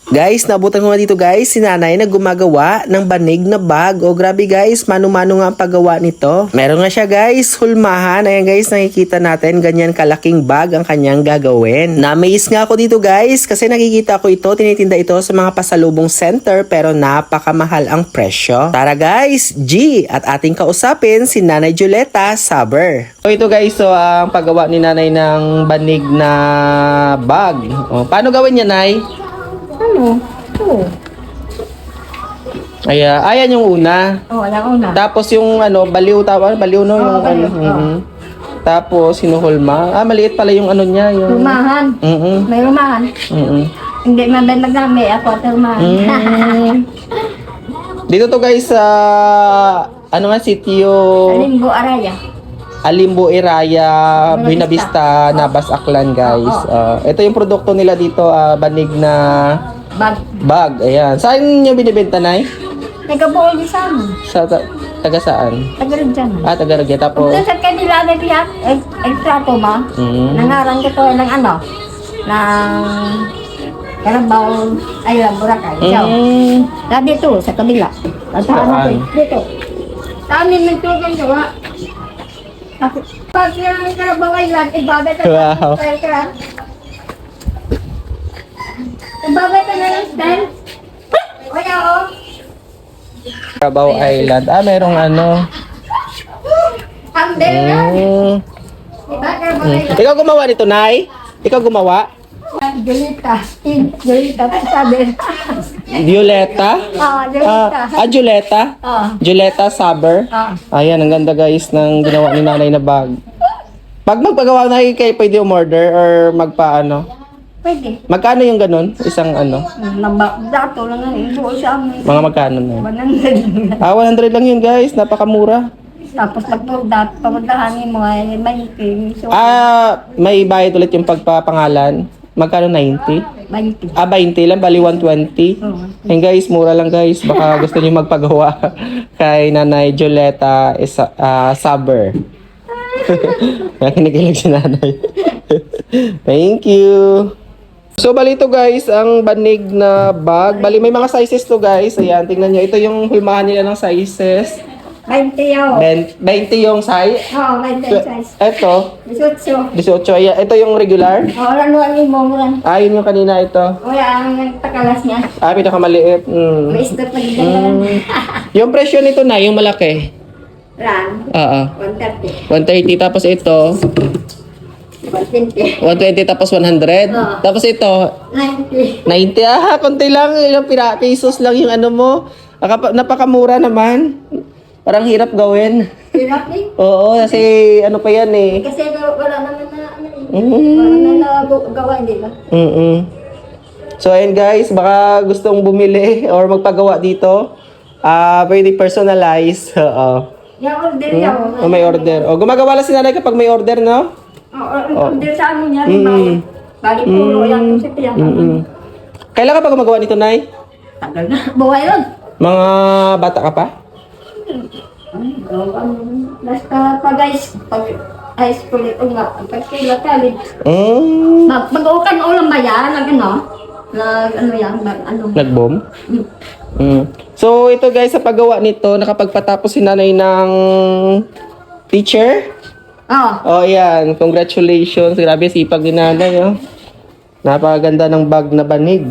Guys, nabutan ko nga dito guys, si nanay na gumagawa ng banig na bag. O grabe guys, mano-mano nga ang paggawa nito. Meron nga siya guys, hulmahan. Ayan guys, nakikita natin ganyan kalaking bag ang kanyang gagawin. Na-amaze nga ako dito guys, kasi nakikita ko ito, tinitinda ito sa mga pasalubong center pero napakamahal ang presyo. Tara guys, G! At ating kausapin si Nanay Julieta Saber. So ito guys, so ang paggawa ni nanay ng banig na bag. O, paano gawin niya, Nay? Ano? Oo. Ayan yung una. Oo, yung una. Tapos yung ano, baliw baliw no, yung baliw. ano. Tapos hinuhulma. Maliit pala yung ano niya, yung Rumahan. May rumahan. Hindi madalag namin. Ako at rumahan. Dito to guys sa ano nga sitio Alimbo Araya. Alimbo Iraya, Buena Vista, Oo. Nabas Aklan guys. Oo. Ito yung produkto nila dito, banig na Bag. bag. Ayan. Saan nyo binibenta, Nay? Nagkabuol di sa amin. Sa taga saan? Tagalag dyan. Taga Ragya. Tapos Kung sa kanila na biyak, ekstrato ba? Nangaran ko to ng ano? Ng Karabaw, ay lang, Boracay. So, dito, sa kabila. At natin, dito. Sa amin, nagtugan gawa. Pag yung Karabaw ay lang, ibagay ka Wow. na. Ibagay ka na ng stand. Kaya o. Carabao Island. Merong ano. Ang dera. Mm. Diba, Karabaw ay lang. Ikaw gumawa nito, Nay? Ikaw gumawa? Julita. Julita, sabi. Violeta? Julita. Julieta? Julieta Saber? Ayan, ang ganda guys ng ginawa ni nanay na bag. Pag magpagawa na kayo, pwede umorder or magpaano? Pwede. Magkano yung ganun? Isang ano? Dato lang nga, buo sa amin. Mga magkano na yun? 100. 100 lang yun guys, napakamura. Tapos papuntahanin mo ay may so, May bayad ulit yung pagpapangalan. Magkano 90? 20. 20 lang, bali 120. And guys, mura lang guys. Baka gusto niyo magpagawa kay Nanay Julieta Saber. Nakinikilig si nanay. Thank you. So, bali ito guys, ang banig na bag. Bali, may mga sizes to guys. Ayan, tingnan nyo. Ito yung hulmahan nila ng sizes. 20 yun. 20 yung size. Oo, 20 size. Ito, 18. 18. Ayan, ito yung regular. Oo, lanuan mo mo lang. Yun yung kanina ito. Wala ang takalas niya. Pinakamaliit. May stop na ganda Yung presyo nito na, yung malaki. Ran, Oo. 130. 130. Tapos ito, 120. 120 tapos 100. Oo. Tapos ito, 90. 90. Konti lang. Ilang pesos lang yung ano mo. Napakamura naman. Parang hirap gawin. Hirap eh. Oo, kasi ano pa yan eh. Kasi wala naman na ano eh. Wala na gawa, hindi ba? So ayun guys, baka gustong bumili or magpagawa dito, pwede personalize. Oo. Yung order niya. May order. Gumagawa lang si nanay kapag may order, no? Order sa amin niya. Bali pulo yung kusip yan. Kailan ka pa gumagawa nito, Nay? Tagal na. Buhay yun. Mga bata ka pa? Basta pag high school ito nga, pag sila college, Mm. mag-ukan ulam ba yan? Ano yan? Nag-boom? So, ito guys, sa paggawa nito, nakapagpatapos si nanay ng teacher. Oo. Yan. Congratulations. Grabe, sipag ni nanay, oh. Napakaganda ng bag na banig.